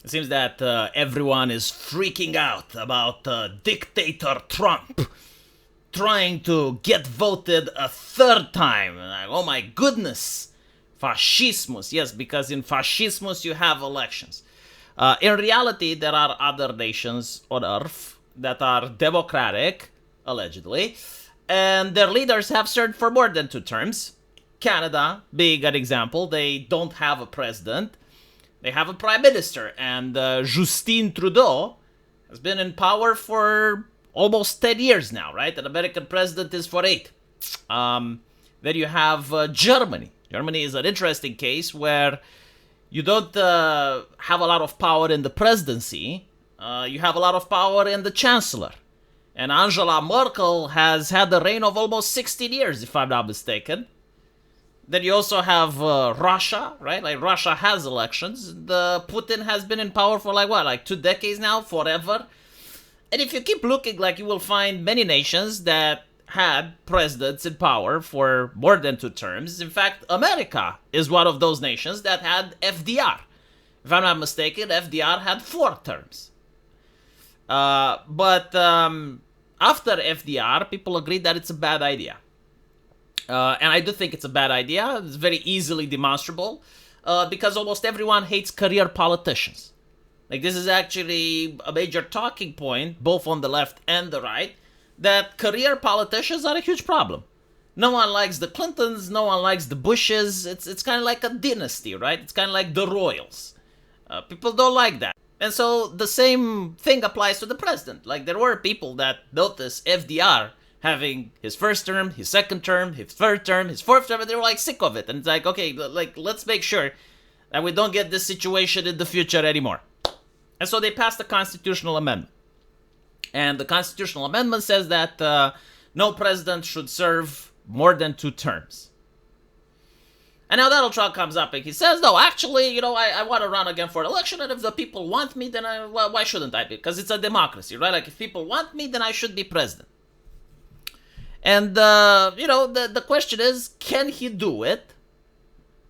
It seems that everyone is freaking out about dictator Trump trying to get voted a third time. Like, oh my goodness. Fascismus. Yes, because in fascismus you have elections. In reality, there are other nations on earth that are democratic, allegedly, and their leaders have served for more than 2 terms. Canada being an example, they don't have a president. They have a prime minister, and Justin Trudeau has been in power for almost 10 years now, right? An American president is for 8. Then you have Germany. Germany is an interesting case where you don't have a lot of power in the presidency. You have a lot of power in the chancellor. And Angela Merkel has had a reign of almost 16 years, if I'm not mistaken. Then you also have Russia, right? Like, Russia has elections. Putin has been in power for like 2 decades now, forever. And if you keep looking, like, you will find many nations that had presidents in power for more than 2 terms. In fact, America is one of those nations that had FDR. If I'm not mistaken, FDR had 4 terms. But after FDR, people agreed that it's a bad idea. And I do think it's a bad idea. It's very easily demonstrable because almost everyone hates career politicians. Like, this is actually a major talking point, both on the left and the right, that career politicians are a huge problem. No one likes the Clintons, no one likes the Bushes. It's kind of like a dynasty, right? It's kind of like the royals. People don't like that. And so the same thing applies to the president. Like, there were people that noticed FDR having his first term, his second term, his third term, his fourth term, and they were like sick of it. And it's like, okay, like, let's make sure that we don't get this situation in the future anymore. And so they passed the constitutional amendment. And the constitutional amendment says that no president should serve more than 2 terms. And now Donald Trump comes up and he says, no, actually, I want to run again for election, and if the people want me, then why shouldn't I be? Because it's a democracy, right? Like, if people want me, then I should be president. And, the question is, can he do it?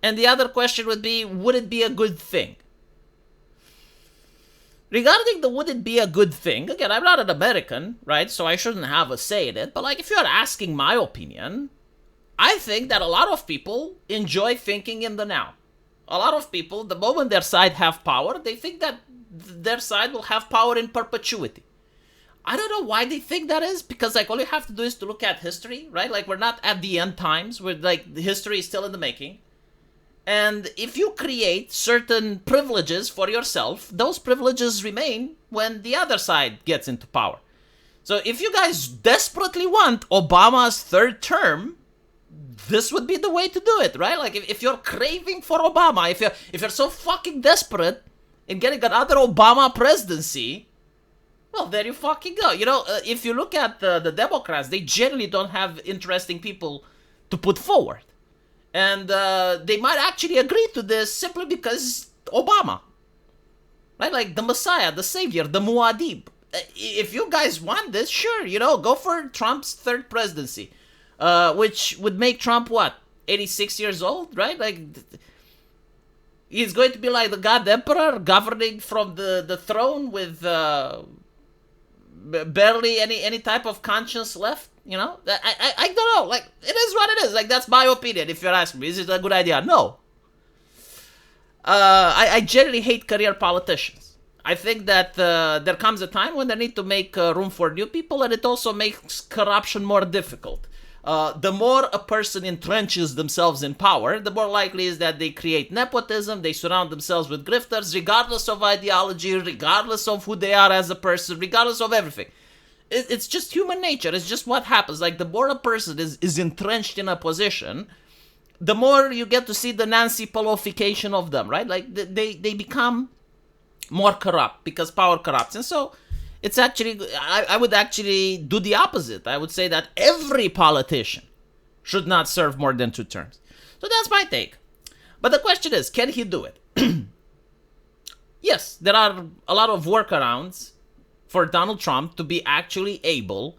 And the other question would be, would it be a good thing? Regarding the would it be a good thing, again, I'm not an American, right? So I shouldn't have a say in it. But, like, if you're asking my opinion, I think that a lot of people enjoy thinking in the now. A lot of people, the moment their side have power, they think that their side will have power in perpetuity. I don't know why they think that is, because, like, all you have to do is to look at history, right? Like, we're not at the end times, where, like, the history is still in the making. And if you create certain privileges for yourself, those privileges remain when the other side gets into power. So if you guys desperately want Obama's 3rd term, this would be the way to do it, right? Like, if you're craving for Obama, if you're so fucking desperate in getting another Obama presidency, well, there you fucking go. If you look at the Democrats, they generally don't have interesting people to put forward. And they might actually agree to this simply because Obama. Right? Like, the Messiah, the Savior, the Muad'Dib. If you guys want this, sure, go for Trump's 3rd presidency. Which would make Trump, 86 years old, right? Like, he's going to be like the God Emperor, governing from the throne with barely any type of conscience left. I don't know. Like, it is what it is. Like, that's my opinion. If you're asking me, is it a good idea? No. I generally hate career politicians. I think that there comes a time when they need to make room for new people, and it also makes corruption more difficult. The more a person entrenches themselves in power, the more likely is that they create nepotism, they surround themselves with grifters, regardless of ideology, regardless of who they are as a person, regardless of everything. It's just human nature. It's just what happens. Like, the more a person is entrenched in a position, the more you get to see the Nancy Pelosification of them, right? Like, they become more corrupt because power corrupts. And so it's actually, I would actually do the opposite. I would say that every politician should not serve more than 2 terms. So that's my take. But the question is, can he do it? Yes, there are a lot of workarounds for Donald Trump to be actually able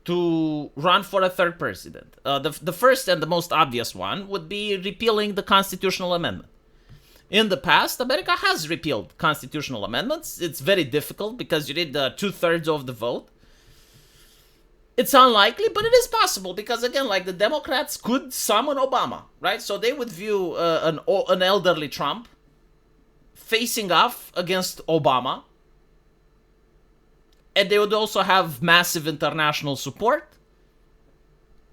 to run for a 3rd president. The first and the most obvious one would be repealing the constitutional amendment. In the past, America has repealed constitutional amendments. It's very difficult because you need 2/3 of the vote. It's unlikely, but it is possible because, again, like the Democrats could summon Obama, right? So they would view an elderly Trump facing off against Obama, and they would also have massive international support,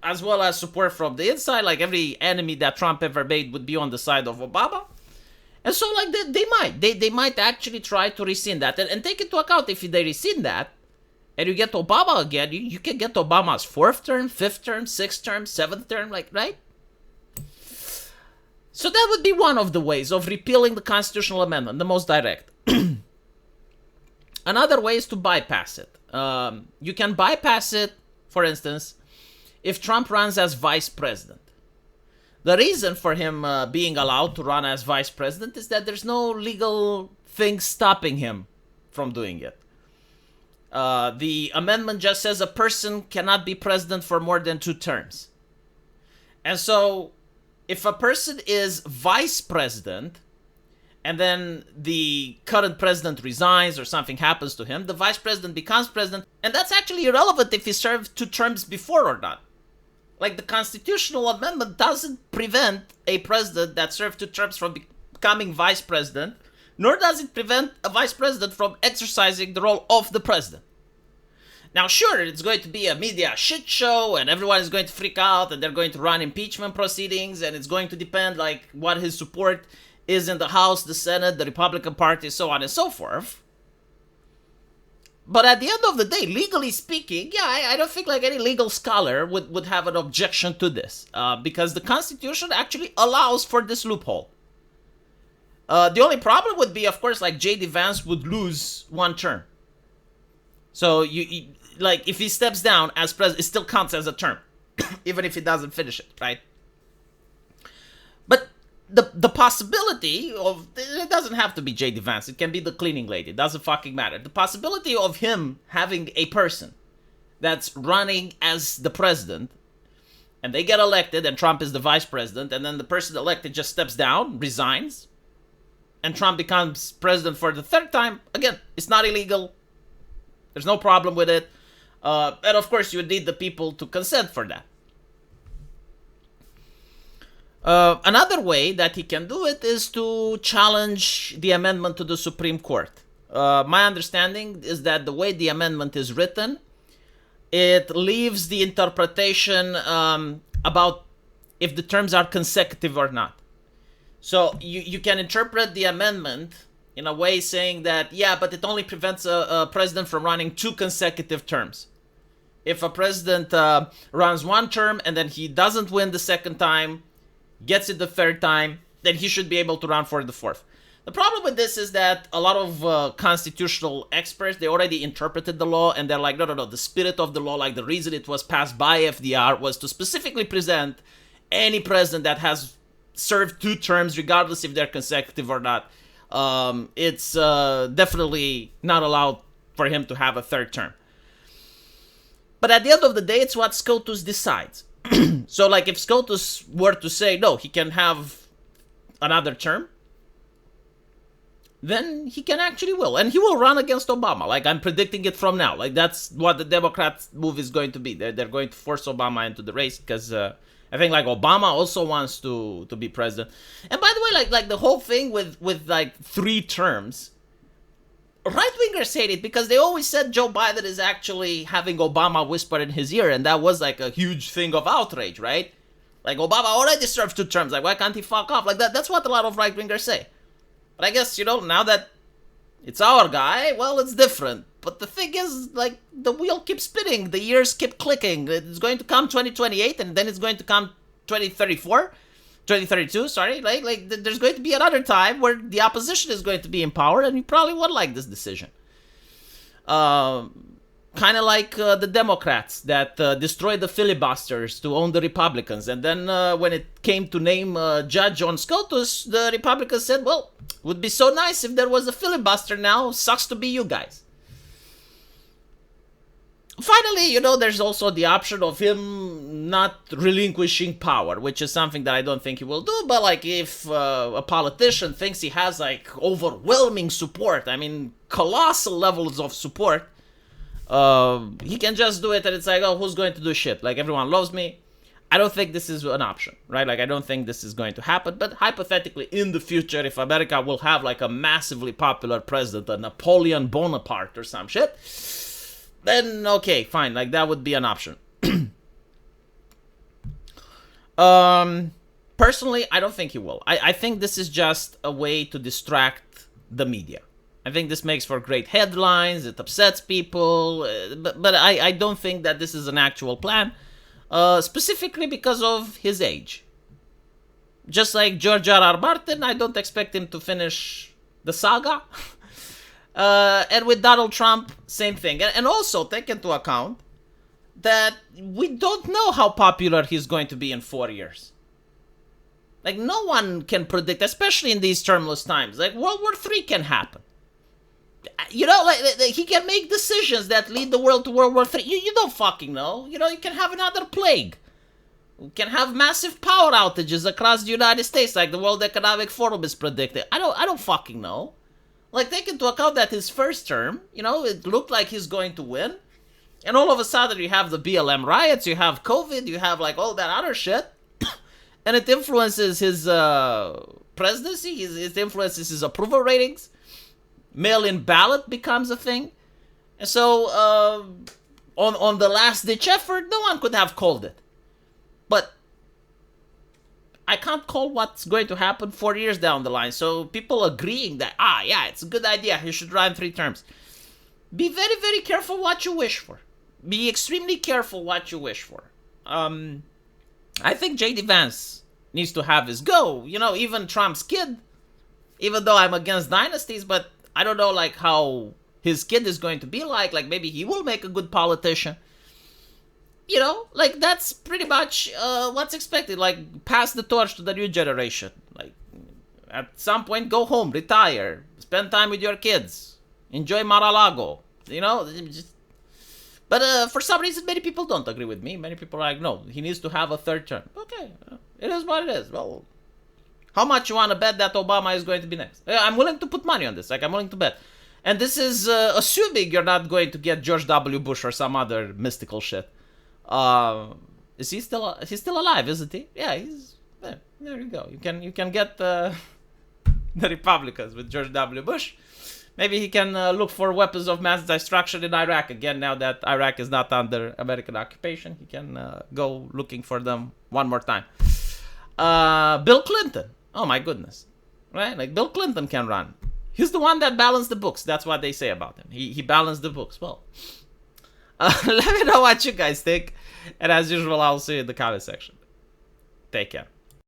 as well as support from the inside. Like every enemy that Trump ever made would be on the side of Obama. And so, like, they might actually try to rescind that. And take into account, if they rescind that, and you get Obama again, you can get Obama's 4th term, 5th term, 6th term, 7th term, like, right? So that would be one of the ways of repealing the constitutional amendment, the most direct. Another way is to bypass it. You can bypass it, for instance, if Trump runs as vice president. The reason for him being allowed to run as vice president is that there's no legal thing stopping him from doing it. The amendment just says a person cannot be president for more than 2 terms. And so, if a person is vice president, and then the current president resigns or something happens to him, the vice president becomes president, and that's actually irrelevant if he served 2 terms before or not. Like, the constitutional amendment doesn't prevent a president that served 2 terms from becoming vice president, nor does it prevent a vice president from exercising the role of the president. Now, sure, it's going to be a media shit show, and everyone is going to freak out, and they're going to run impeachment proceedings, and it's going to depend, like, what his support is in the House, the Senate, the Republican Party, so on and so forth. But at the end of the day, legally speaking, yeah, I don't think like any legal scholar would have an objection to this, because the Constitution actually allows for this loophole. The only problem would be, of course, like J.D. Vance would lose 1 term. So you like if he steps down as president, it still counts as a term, even if he doesn't finish it, right? But the possibility of, it doesn't have to be J.D. Vance, it can be the cleaning lady, it doesn't fucking matter. The possibility of him having a person that's running as the president, and they get elected, and Trump is the vice president, and then the person elected just steps down, resigns, and Trump becomes president for the 3rd time, again, it's not illegal. There's no problem with it. And of course, you would need the people to consent for that. Another way that he can do it is to challenge the amendment to the Supreme Court. My understanding is that the way the amendment is written, it leaves the interpretation about if the terms are consecutive or not. So you can interpret the amendment in a way saying that, yeah, but it only prevents a president from running 2 consecutive terms. If a president runs 1 term and then he doesn't win the 2nd time, gets it the 3rd time, then he should be able to run for the 4th. The problem with this is that a lot of constitutional experts, they already interpreted the law, and they're like, no, the spirit of the law, like the reason it was passed by FDR was to specifically present any president that has served 2 terms, regardless if they're consecutive or not. It's definitely not allowed for him to have a 3rd term. But at the end of the day, it's what SCOTUS decides. So, like, if SCOTUS were to say, no, he can have another term, then he can actually will. And he will run against Obama. Like, I'm predicting it from now. Like, that's what the Democrats' move is going to be. They're going to force Obama into the race because I think, like, Obama also wants to be president. And by the way, like the whole thing with like 3 terms, right-wingers hate it because they always said Joe Biden is actually having Obama whisper in his ear, and that was like a huge thing of outrage, right? Like, Obama already served 2 terms, like, why can't he fuck off? Like, that's what a lot of right-wingers say. But I guess, now that it's our guy, well, it's different. But the thing is, like, the wheel keeps spinning, the years keep clicking. It's going to come 2028, and then it's going to come 2032, sorry. Like there's going to be another time where the opposition is going to be in power, and you probably won't like this decision. Kind of like the Democrats that destroyed the filibusters to own the Republicans. And then when it came to name a judge on SCOTUS, the Republicans said, well, it would be so nice if there was a filibuster now. Sucks to be you guys. Finally, there's also the option of him not relinquishing power, which is something that I don't think he will do. But like, if a politician thinks he has like overwhelming support, I mean, colossal levels of support, he can just do it, and it's like, oh, who's going to do shit? Like, everyone loves me. I don't think this is an option, right? Like, I don't think this is going to happen. But hypothetically, in the future, if America will have like a massively popular president, a Napoleon Bonaparte or some shit, then okay, fine. Like, that would be an option. Personally, I don't think he will. I think this is just a way to distract the media. I think this makes for great headlines. It upsets people. But I don't think that this is an actual plan. Specifically because of his age. Just like George R.R. Martin, I don't expect him to finish the saga. And with Donald Trump, same thing. And also take into account that we don't know how popular he's going to be in 4 years. Like, no one can predict, especially in these termless times. Like, World War III can happen. Like he can make decisions that lead the world to World War III. You don't fucking know. You can have another plague. You can have massive power outages across the United States, like the World Economic Forum is predicting. I don't fucking know. Like, take into account that his first term, it looked like he's going to win. And all of a sudden you have the BLM riots, you have COVID, you have like all that other shit. And it influences his presidency, it influences his approval ratings. Mail-in ballot becomes a thing. And so on the last-ditch effort, no one could have called it. But I can't call what's going to happen 4 years down the line. So people agreeing that, yeah, it's a good idea, he should run 3 terms. Be very, very careful what you wish for. Be extremely careful what you wish for. I think J.D. Vance needs to have his go. Even Trump's kid, even though I'm against dynasties, but I don't know like how his kid is going to be like. Like, maybe he will make a good politician. Like, that's pretty much what's expected. Like, pass the torch to the new generation. Like, at some point, go home, retire, spend time with your kids, enjoy Mar-a-Lago. But for some reason, many people don't agree with me. Many people are like, no, he needs to have a 3rd term. Okay, it is what it is. Well, how much you want to bet that Obama is going to be next? I'm willing to put money on this. Like, I'm willing to bet. And this is assuming you're not going to get George W. Bush or some other mystical shit. Is he still? He's still alive, isn't he? Yeah, he's there. There you go. You can get the Republicans with George W. Bush. Maybe he can look for weapons of mass destruction in Iraq again. Now that Iraq is not under American occupation, he can go looking for them one more time. Bill Clinton. Oh my goodness, right? Like, Bill Clinton can run. He's the one that balanced the books. That's what they say about him. He balanced the books well. Let me know what you guys think. And as usual, I'll see you in the comment section. Take care.